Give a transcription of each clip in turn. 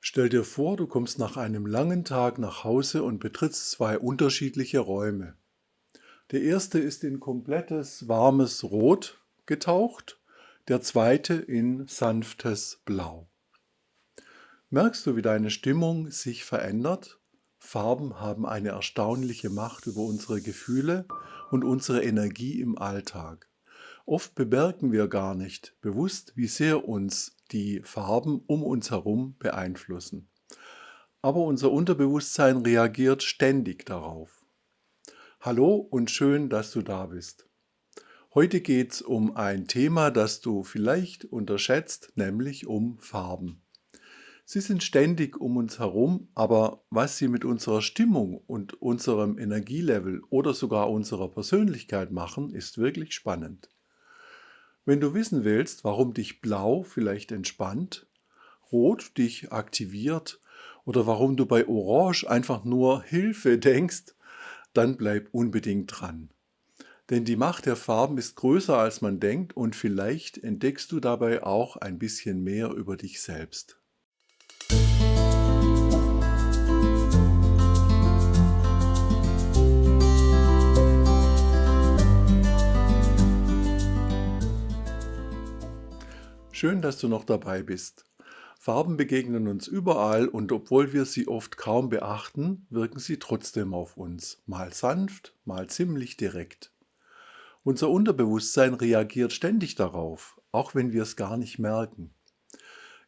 Stell dir vor, du kommst nach einem langen Tag nach Hause und betrittst zwei unterschiedliche Räume. Der erste ist in komplettes warmes Rot getaucht, der zweite in sanftes Blau. Merkst du, wie deine Stimmung sich verändert? Farben haben eine erstaunliche Macht über unsere Gefühle und unsere Energie im Alltag. Oft bemerken wir gar nicht bewusst, wie sehr uns die Farben um uns herum beeinflussen. Aber unser Unterbewusstsein reagiert ständig darauf. Hallo und schön, dass du da bist. Heute geht es um ein Thema, das du vielleicht unterschätzt, nämlich um Farben. Sie sind ständig um uns herum, aber was sie mit unserer Stimmung und unserem Energielevel oder sogar unserer Persönlichkeit machen, ist wirklich spannend. Wenn du wissen willst, warum dich Blau vielleicht entspannt, Rot dich aktiviert oder warum du bei Orange einfach nur Hilfe denkst, dann bleib unbedingt dran. Denn die Macht der Farben ist größer als man denkt und vielleicht entdeckst du dabei auch ein bisschen mehr über dich selbst. Schön, dass du noch dabei bist. Farben begegnen uns überall und obwohl wir sie oft kaum beachten, wirken sie trotzdem auf uns. Mal sanft, mal ziemlich direkt. Unser Unterbewusstsein reagiert ständig darauf, auch wenn wir es gar nicht merken.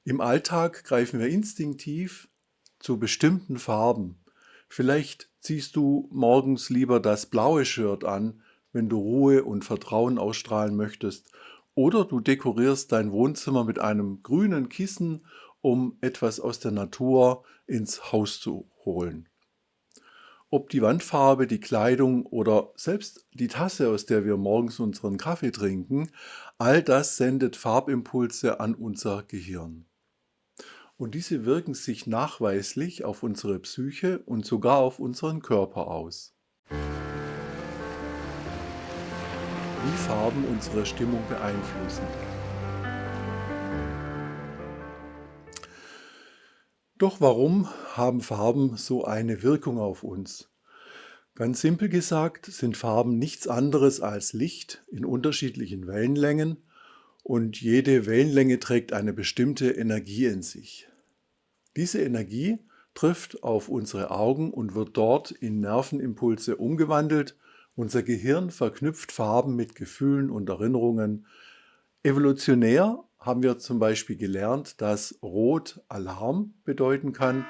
Im Alltag greifen wir instinktiv zu bestimmten Farben. Vielleicht ziehst du morgens lieber das blaue Shirt an, wenn du Ruhe und Vertrauen ausstrahlen möchtest, oder du dekorierst dein Wohnzimmer mit einem grünen Kissen, um etwas aus der Natur ins Haus zu holen. Ob die Wandfarbe, die Kleidung oder selbst die Tasse, aus der wir morgens unseren Kaffee trinken, all das sendet Farbimpulse an unser Gehirn. Und diese wirken sich nachweislich auf unsere Psyche und sogar auf unseren Körper aus. Wie Farben unsere Stimmung beeinflussen. Doch warum haben Farben so eine Wirkung auf uns? Ganz simpel gesagt sind Farben nichts anderes als Licht in unterschiedlichen Wellenlängen und jede Wellenlänge trägt eine bestimmte Energie in sich. Diese Energie trifft auf unsere Augen und wird dort in Nervenimpulse umgewandelt. Unser Gehirn verknüpft Farben mit Gefühlen und Erinnerungen. Evolutionär haben wir zum Beispiel gelernt, dass Rot Alarm bedeuten kann,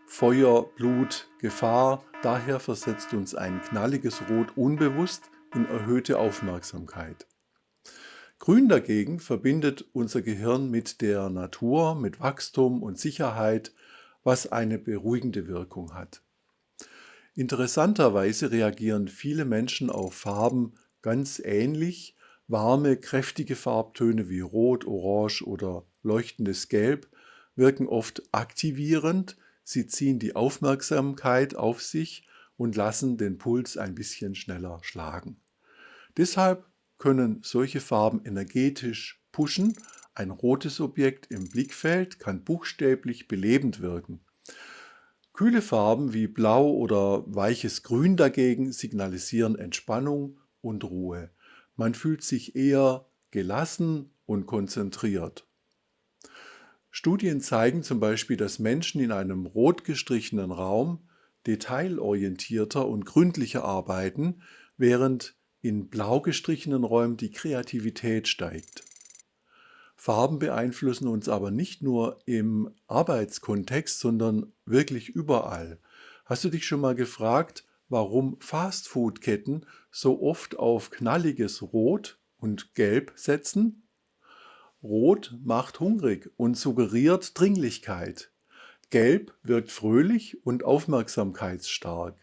Feuer, Blut, Gefahr. Daher versetzt uns ein knalliges Rot unbewusst in erhöhte Aufmerksamkeit. Grün dagegen verbindet unser Gehirn mit der Natur, mit Wachstum und Sicherheit, was eine beruhigende Wirkung hat. Interessanterweise reagieren viele Menschen auf Farben ganz ähnlich. Warme, kräftige Farbtöne wie Rot, Orange oder leuchtendes Gelb wirken oft aktivierend. Sie ziehen die Aufmerksamkeit auf sich und lassen den Puls ein bisschen schneller schlagen. Deshalb können solche Farben energetisch pushen. Ein rotes Objekt im Blickfeld kann buchstäblich belebend wirken. Kühle Farben wie Blau oder weiches Grün dagegen signalisieren Entspannung und Ruhe. Man fühlt sich eher gelassen und konzentriert. Studien zeigen zum Beispiel, dass Menschen in einem rot gestrichenen Raum detailorientierter und gründlicher arbeiten, während in blau gestrichenen Räumen die Kreativität steigt. Farben beeinflussen uns aber nicht nur im Arbeitskontext, sondern wirklich überall. Hast du dich schon mal gefragt, warum Fastfood-Ketten so oft auf knalliges Rot und Gelb setzen? Rot macht hungrig und suggeriert Dringlichkeit. Gelb wirkt fröhlich und aufmerksamkeitsstark.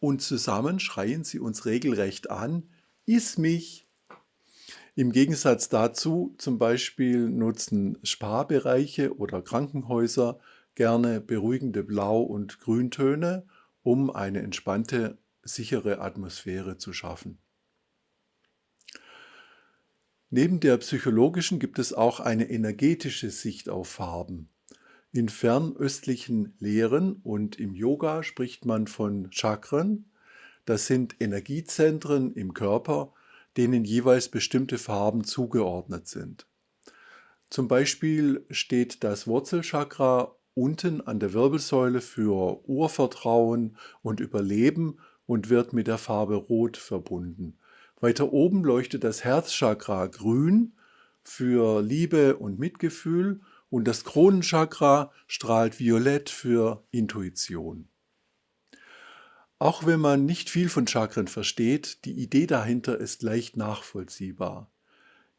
Und zusammen schreien sie uns regelrecht an: Iss mich! Im Gegensatz dazu zum Beispiel nutzen Spa-Bereiche oder Krankenhäuser gerne beruhigende Blau- und Grüntöne, um eine entspannte, sichere Atmosphäre zu schaffen. Neben der psychologischen gibt es auch eine energetische Sicht auf Farben. In fernöstlichen Lehren und im Yoga spricht man von Chakren. Das sind Energiezentren im Körper, denen jeweils bestimmte Farben zugeordnet sind. Zum Beispiel steht das Wurzelchakra unten an der Wirbelsäule für Urvertrauen und Überleben und wird mit der Farbe Rot verbunden. Weiter oben leuchtet das Herzchakra grün für Liebe und Mitgefühl und das Kronenchakra strahlt violett für Intuition. Auch wenn man nicht viel von Chakren versteht, die Idee dahinter ist leicht nachvollziehbar.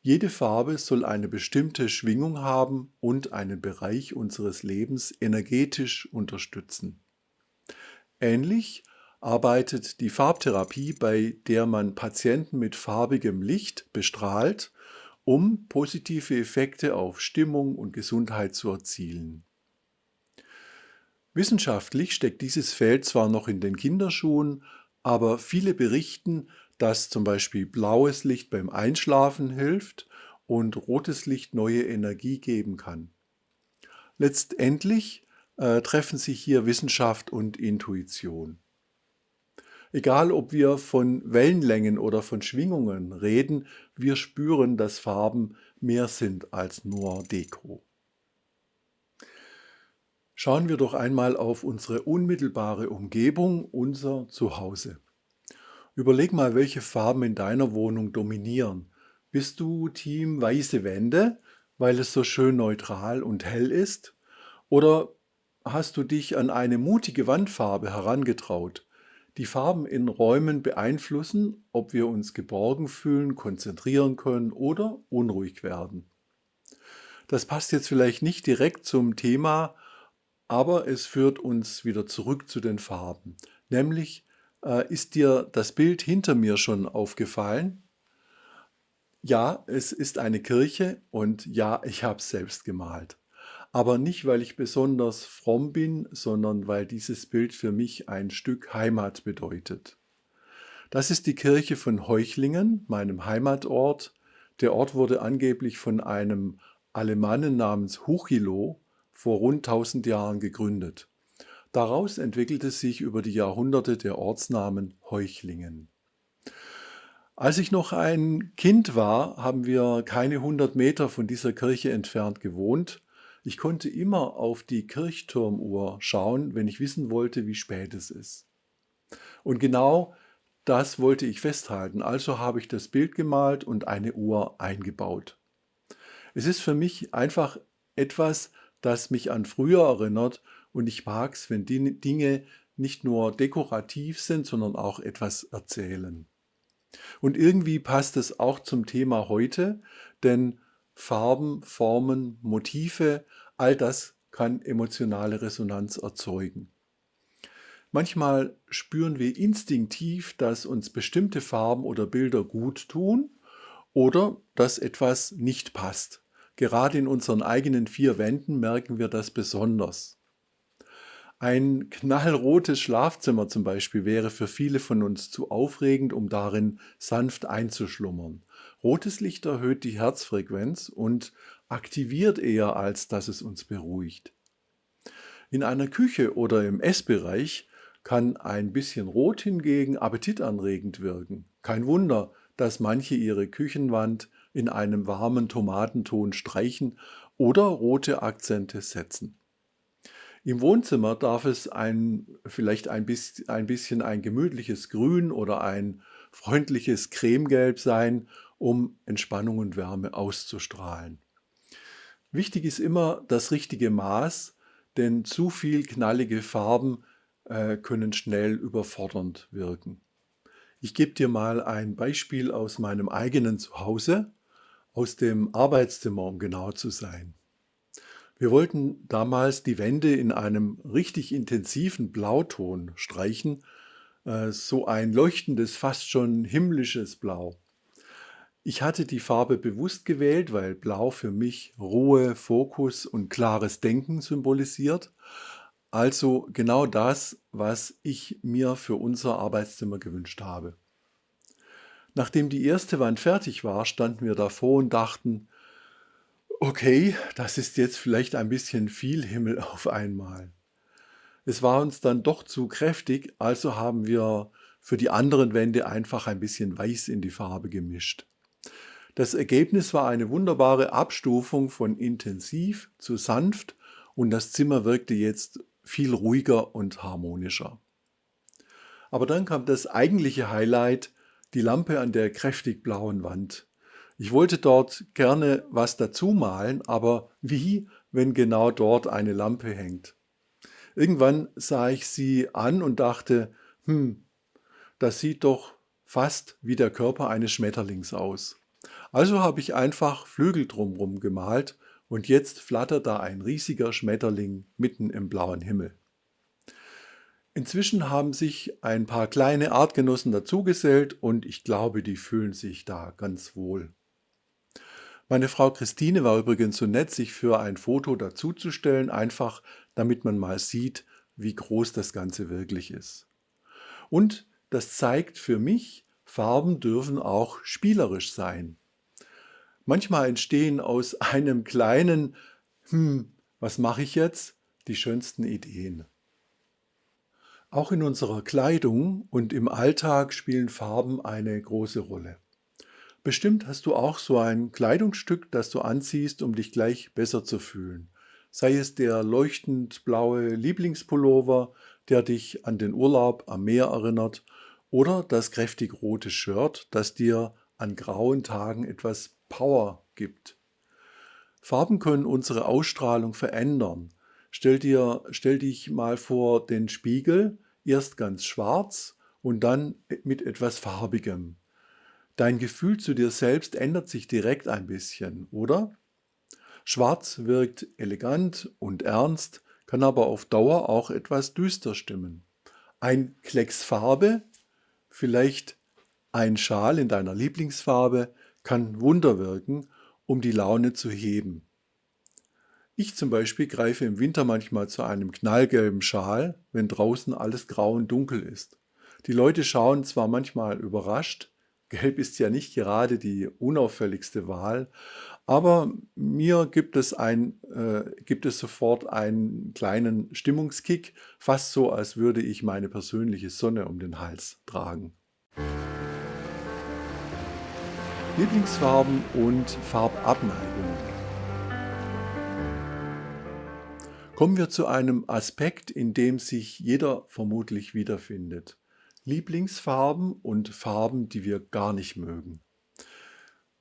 Jede Farbe soll eine bestimmte Schwingung haben und einen Bereich unseres Lebens energetisch unterstützen. Ähnlich arbeitet die Farbtherapie, bei der man Patienten mit farbigem Licht bestrahlt, um positive Effekte auf Stimmung und Gesundheit zu erzielen. Wissenschaftlich steckt dieses Feld zwar noch in den Kinderschuhen, aber viele berichten, dass zum Beispiel blaues Licht beim Einschlafen hilft und rotes Licht neue Energie geben kann. Letztendlich treffen sich hier Wissenschaft und Intuition. Egal, ob wir von Wellenlängen oder von Schwingungen reden, wir spüren, dass Farben mehr sind als nur Deko. Schauen wir doch einmal auf unsere unmittelbare Umgebung, unser Zuhause. Überleg mal, welche Farben in deiner Wohnung dominieren. Bist du Team weiße Wände, weil es so schön neutral und hell ist? Oder hast du dich an eine mutige Wandfarbe herangetraut? Die Farben in Räumen beeinflussen, ob wir uns geborgen fühlen, konzentrieren können oder unruhig werden. Das passt jetzt vielleicht nicht direkt zum Thema, aber es führt uns wieder zurück zu den Farben. Nämlich, ist dir das Bild hinter mir schon aufgefallen? Ja, es ist eine Kirche und ja, ich habe es selbst gemalt. Aber nicht, weil ich besonders fromm bin, sondern weil dieses Bild für mich ein Stück Heimat bedeutet. Das ist die Kirche von Heuchlingen, meinem Heimatort. Der Ort wurde angeblich von einem Alemannen namens Huchilo vor rund 1000 Jahren gegründet. Daraus entwickelte sich über die Jahrhunderte der Ortsnamen Heuchlingen. Als ich noch ein Kind war, haben wir keine 100 Meter von dieser Kirche entfernt gewohnt. Ich konnte immer auf die Kirchturmuhr schauen, wenn ich wissen wollte, wie spät es ist. Und genau das wollte ich festhalten, also habe ich das Bild gemalt und eine Uhr eingebaut. Es ist für mich einfach etwas, das mich an früher erinnert und ich mag es, wenn die Dinge nicht nur dekorativ sind, sondern auch etwas erzählen. Und irgendwie passt es auch zum Thema heute, denn Farben, Formen, Motive, all das kann emotionale Resonanz erzeugen. Manchmal spüren wir instinktiv, dass uns bestimmte Farben oder Bilder gut tun oder dass etwas nicht passt. Gerade in unseren eigenen vier Wänden merken wir das besonders. Ein knallrotes Schlafzimmer zum Beispiel wäre für viele von uns zu aufregend, um darin sanft einzuschlummern. Rotes Licht erhöht die Herzfrequenz und aktiviert eher, als dass es uns beruhigt. In einer Küche oder im Essbereich kann ein bisschen Rot hingegen appetitanregend wirken. Kein Wunder, dass manche ihre Küchenwand in einem warmen Tomatenton streichen oder rote Akzente setzen. Im Wohnzimmer darf es vielleicht ein bisschen ein gemütliches Grün oder ein freundliches Cremegelb sein, um Entspannung und Wärme auszustrahlen. Wichtig ist immer das richtige Maß, denn zu viel knallige Farben können schnell überfordernd wirken. Ich gebe dir mal ein Beispiel aus meinem eigenen Zuhause, aus dem Arbeitszimmer, um genau zu sein. Wir wollten damals die Wände in einem richtig intensiven Blauton streichen, so ein leuchtendes, fast schon himmlisches Blau. Ich hatte die Farbe bewusst gewählt, weil Blau für mich Ruhe, Fokus und klares Denken symbolisiert. Also genau das, was ich mir für unser Arbeitszimmer gewünscht habe. Nachdem die erste Wand fertig war, standen wir davor und dachten, Okay, das ist jetzt vielleicht ein bisschen viel Himmel auf einmal. Es war uns dann doch zu kräftig, also haben wir für die anderen Wände einfach ein bisschen Weiß in die Farbe gemischt. Das Ergebnis war eine wunderbare Abstufung von intensiv zu sanft und das Zimmer wirkte jetzt viel ruhiger und harmonischer. Aber dann kam das eigentliche Highlight, die Lampe an der kräftig blauen Wand. Ich wollte dort gerne was dazu malen, aber wie, wenn genau dort eine Lampe hängt? Irgendwann sah ich sie an und dachte, das sieht doch fast wie der Körper eines Schmetterlings aus. Also habe ich einfach Flügel drumherum gemalt und jetzt flattert da ein riesiger Schmetterling mitten im blauen Himmel. Inzwischen haben sich ein paar kleine Artgenossen dazugesellt und ich glaube, die fühlen sich da ganz wohl. Meine Frau Christine war übrigens so nett, sich für ein Foto dazuzustellen, einfach damit man mal sieht, wie groß das Ganze wirklich ist. Und das zeigt für mich, Farben dürfen auch spielerisch sein. Manchmal entstehen aus einem kleinen was mache ich jetzt? Die schönsten Ideen. Auch in unserer Kleidung und im Alltag spielen Farben eine große Rolle. Bestimmt hast du auch so ein Kleidungsstück, das du anziehst, um dich gleich besser zu fühlen. Sei es der leuchtend blaue Lieblingspullover, der dich an den Urlaub am Meer erinnert, oder das kräftig rote Shirt, das dir an grauen Tagen etwas Power gibt. Farben können unsere Ausstrahlung verändern. Stell dich mal vor den Spiegel, erst ganz schwarz und dann mit etwas Farbigem. Dein Gefühl zu dir selbst ändert sich direkt ein bisschen, oder? Schwarz wirkt elegant und ernst, kann aber auf Dauer auch etwas düster stimmen. Ein Klecks Farbe, vielleicht ein Schal in deiner Lieblingsfarbe, kann Wunder wirken, um die Laune zu heben. Ich zum Beispiel greife im Winter manchmal zu einem knallgelben Schal, wenn draußen alles grau und dunkel ist. Die Leute schauen zwar manchmal überrascht, gelb ist ja nicht gerade die unauffälligste Wahl, aber mir gibt es sofort einen kleinen Stimmungskick, fast so, als würde ich meine persönliche Sonne um den Hals tragen. Lieblingsfarben und Farbabneigung. Kommen wir zu einem Aspekt, in dem sich jeder vermutlich wiederfindet. Lieblingsfarben und Farben, die wir gar nicht mögen.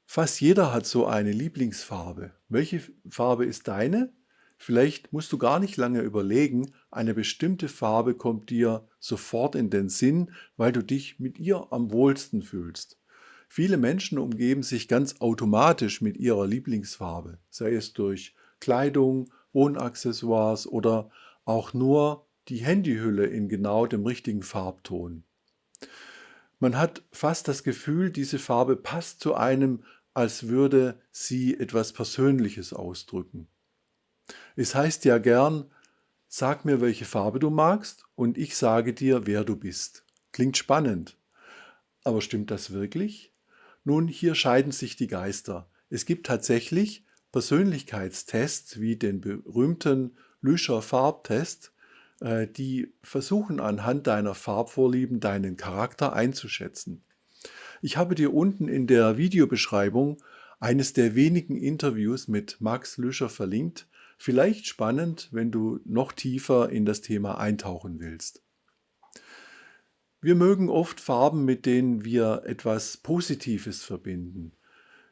Fast jeder hat so eine Lieblingsfarbe. Welche Farbe ist deine? Vielleicht musst du gar nicht lange überlegen, eine bestimmte Farbe kommt dir sofort in den Sinn, weil du dich mit ihr am wohlsten fühlst. Viele Menschen umgeben sich ganz automatisch mit ihrer Lieblingsfarbe, sei es durch Kleidung, Wohnaccessoires oder auch nur die Handyhülle in genau dem richtigen Farbton. Man hat fast das Gefühl, diese Farbe passt zu einem, als würde sie etwas Persönliches ausdrücken. Es heißt ja gern, sag mir, welche Farbe du magst und ich sage dir, wer du bist. Klingt spannend. Aber stimmt das wirklich? Nun, hier scheiden sich die Geister. Es gibt tatsächlich Persönlichkeitstests wie den berühmten Lüscher Farbtest, die versuchen anhand deiner Farbvorlieben deinen Charakter einzuschätzen. Ich habe dir unten in der Videobeschreibung eines der wenigen Interviews mit Max Lüscher verlinkt. Vielleicht spannend, wenn du noch tiefer in das Thema eintauchen willst. Wir mögen oft Farben, mit denen wir etwas Positives verbinden.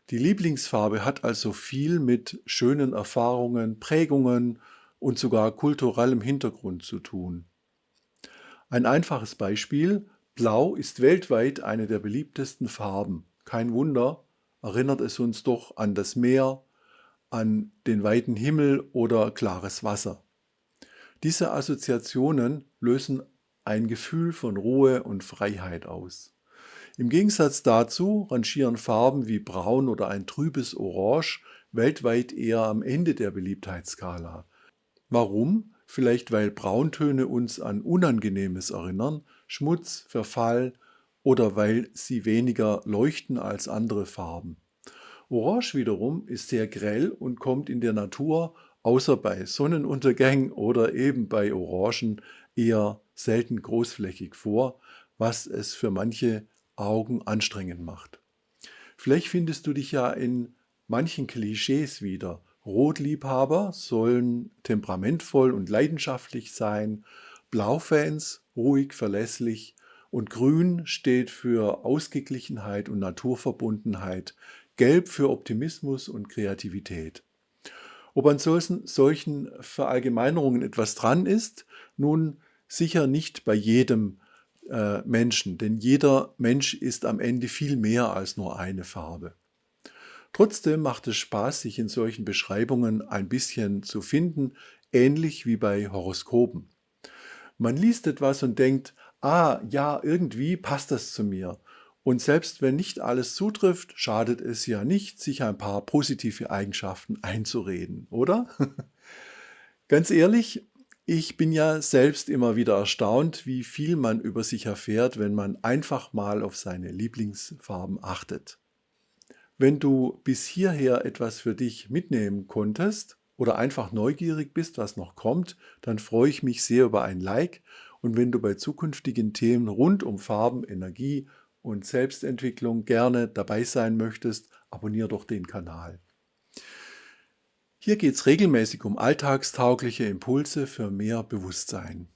Die Lieblingsfarbe hat also viel mit schönen Erfahrungen, Prägungen und sogar kulturellem Hintergrund zu tun. Ein einfaches Beispiel: Blau ist weltweit eine der beliebtesten Farben. Kein Wunder, erinnert es uns doch an das Meer, an den weiten Himmel oder klares Wasser. Diese Assoziationen lösen ein Gefühl von Ruhe und Freiheit aus. Im Gegensatz dazu rangieren Farben wie Braun oder ein trübes Orange weltweit eher am Ende der Beliebtheitsskala. Warum? Vielleicht weil Brauntöne uns an Unangenehmes erinnern, Schmutz, Verfall oder weil sie weniger leuchten als andere Farben. Orange wiederum ist sehr grell und kommt in der Natur außer bei Sonnenuntergängen oder eben bei Orangen eher selten großflächig vor, was es für manche Augen anstrengend macht. Vielleicht findest du dich ja in manchen Klischees wieder. Rotliebhaber sollen temperamentvoll und leidenschaftlich sein, Blaufans ruhig, verlässlich und Grün steht für Ausgeglichenheit und Naturverbundenheit, Gelb für Optimismus und Kreativität. Ob an solchen Verallgemeinerungen etwas dran ist, nun sicher nicht bei jedem Menschen, denn jeder Mensch ist am Ende viel mehr als nur eine Farbe. Trotzdem macht es Spaß, sich in solchen Beschreibungen ein bisschen zu finden, ähnlich wie bei Horoskopen. Man liest etwas und denkt, ah ja, irgendwie passt das zu mir. Und selbst wenn nicht alles zutrifft, schadet es ja nicht, sich ein paar positive Eigenschaften einzureden, oder? Ganz ehrlich, ich bin ja selbst immer wieder erstaunt, wie viel man über sich erfährt, wenn man einfach mal auf seine Lieblingsfarben achtet. Wenn du bis hierher etwas für dich mitnehmen konntest oder einfach neugierig bist, was noch kommt, dann freue ich mich sehr über ein Like und wenn du bei zukünftigen Themen rund um Farben, Energie und Selbstentwicklung gerne dabei sein möchtest, abonniere doch den Kanal. Hier geht es regelmäßig um alltagstaugliche Impulse für mehr Bewusstsein.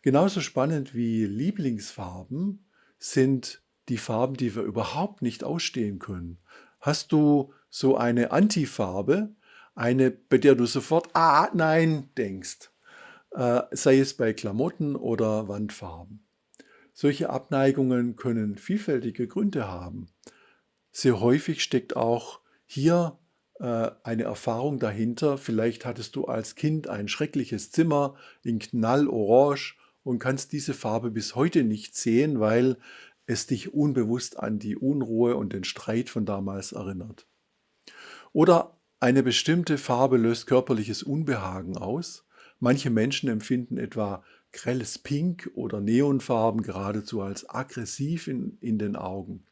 Genauso spannend wie Lieblingsfarben sind die Farben, die wir überhaupt nicht ausstehen können. Hast du so eine Antifarbe, eine, bei der du sofort nein denkst, sei es bei Klamotten oder Wandfarben? Solche Abneigungen können vielfältige Gründe haben. Sehr häufig steckt auch hier eine Erfahrung dahinter. Vielleicht hattest du als Kind ein schreckliches Zimmer in Knallorange und kannst diese Farbe bis heute nicht sehen, weil es dich unbewusst an die Unruhe und den Streit von damals erinnert. Oder eine bestimmte Farbe löst körperliches Unbehagen aus. Manche Menschen empfinden etwa grelles Pink oder Neonfarben geradezu als aggressiv in den Augen.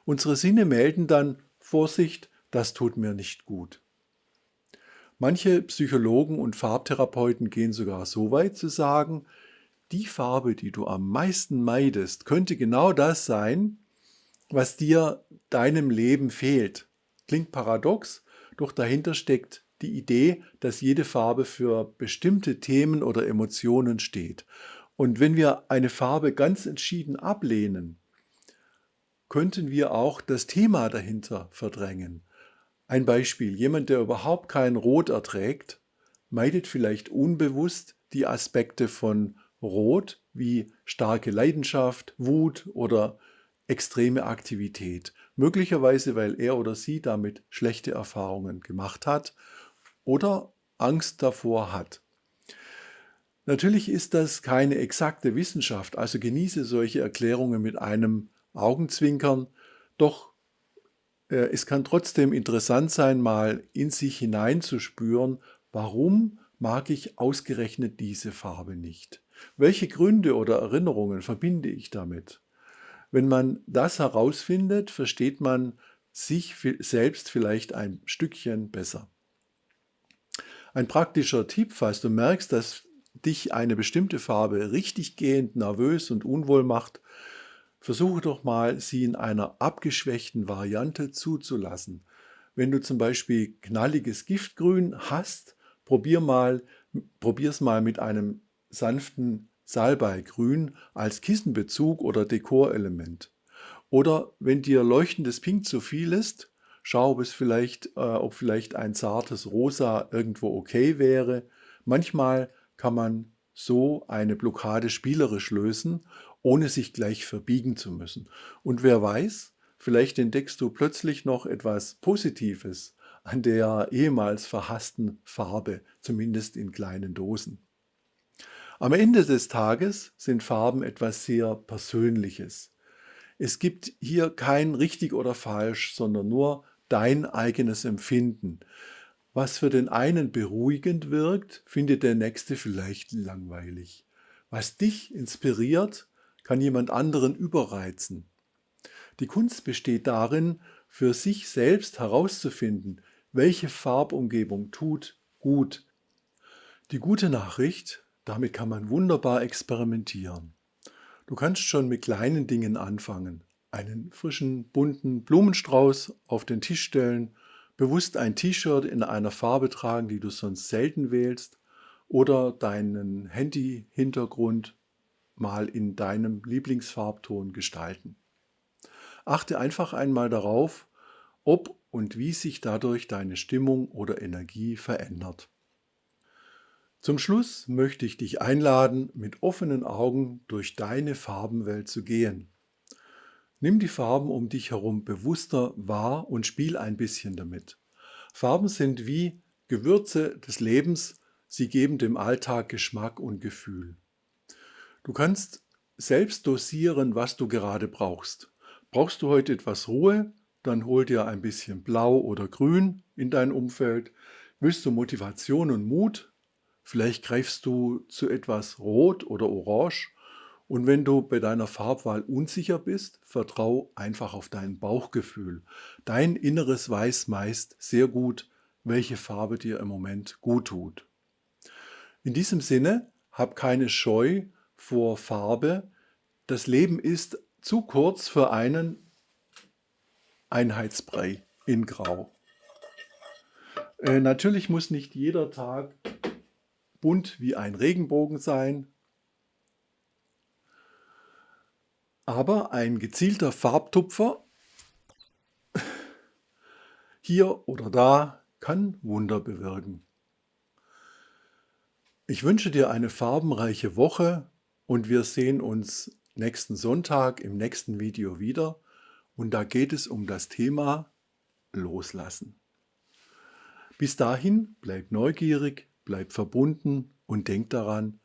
Unsere Sinne melden dann: Vorsicht, das tut mir nicht gut. Manche Psychologen und Farbtherapeuten gehen sogar so weit zu sagen, die Farbe, die du am meisten meidest, könnte genau das sein, was dir deinem Leben fehlt. Klingt paradox, doch dahinter steckt die Idee, dass jede Farbe für bestimmte Themen oder Emotionen steht. Und wenn wir eine Farbe ganz entschieden ablehnen, könnten wir auch das Thema dahinter verdrängen. Ein Beispiel: Jemand, der überhaupt kein Rot erträgt, meidet vielleicht unbewusst die Aspekte von Rot wie starke Leidenschaft, Wut oder extreme Aktivität. Möglicherweise, weil er oder sie damit schlechte Erfahrungen gemacht hat oder Angst davor hat. Natürlich ist das keine exakte Wissenschaft, also genieße solche Erklärungen mit einem Augenzwinkern, doch es kann trotzdem interessant sein, mal in sich hineinzuspüren, warum mag ich ausgerechnet diese Farbe nicht? Welche Gründe oder Erinnerungen verbinde ich damit? Wenn man das herausfindet, versteht man sich selbst vielleicht ein Stückchen besser. Ein praktischer Tipp, falls du merkst, dass dich eine bestimmte Farbe richtiggehend nervös und unwohl macht: Versuche doch mal, sie in einer abgeschwächten Variante zuzulassen. Wenn du zum Beispiel knalliges Giftgrün hast, probier's mal mit einem sanften Salbeigrün als Kissenbezug oder Dekorelement. Oder wenn dir leuchtendes Pink zu viel ist, schau, ob vielleicht ein zartes Rosa irgendwo okay wäre. Manchmal kann man so eine Blockade spielerisch lösen, ohne sich gleich verbiegen zu müssen. Und wer weiß, vielleicht entdeckst du plötzlich noch etwas Positives an der ehemals verhassten Farbe, zumindest in kleinen Dosen. Am Ende des Tages sind Farben etwas sehr Persönliches. Es gibt hier kein richtig oder falsch, sondern nur dein eigenes Empfinden. Was für den einen beruhigend wirkt, findet der nächste vielleicht langweilig. Was dich inspiriert, kann jemand anderen überreizen. Die Kunst besteht darin, für sich selbst herauszufinden, welche Farbumgebung tut gut. Die gute Nachricht, damit kann man wunderbar experimentieren. Du kannst schon mit kleinen Dingen anfangen. Einen frischen, bunten Blumenstrauß auf den Tisch stellen, bewusst ein T-Shirt in einer Farbe tragen, die du sonst selten wählst, oder deinen Handy-Hintergrund mal in deinem Lieblingsfarbton gestalten. Achte einfach einmal darauf, ob und wie sich dadurch deine Stimmung oder Energie verändert. Zum Schluss möchte ich dich einladen, mit offenen Augen durch deine Farbenwelt zu gehen. Nimm die Farben um dich herum bewusster wahr und spiel ein bisschen damit. Farben sind wie Gewürze des Lebens, sie geben dem Alltag Geschmack und Gefühl. Du kannst selbst dosieren, was du gerade brauchst. Brauchst du heute etwas Ruhe, dann hol dir ein bisschen Blau oder Grün in dein Umfeld. Willst du Motivation und Mut? Vielleicht greifst du zu etwas Rot oder Orange. Und wenn du bei deiner Farbwahl unsicher bist, vertrau einfach auf dein Bauchgefühl. Dein Inneres weiß meist sehr gut, welche Farbe dir im Moment gut tut. In diesem Sinne, hab keine Scheu vor Farbe. Das Leben ist zu kurz für einen Einheitsbrei in Grau. Natürlich muss nicht jeder Tag bunt wie ein Regenbogen sein, aber ein gezielter Farbtupfer hier oder da kann Wunder bewirken. Ich wünsche dir eine farbenreiche Woche und wir sehen uns nächsten Sonntag im nächsten Video wieder. Und da geht es um das Thema Loslassen. Bis dahin, bleib neugierig, bleib verbunden und denk daran,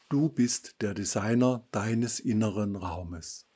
du bist der Designer deines inneren Raumes.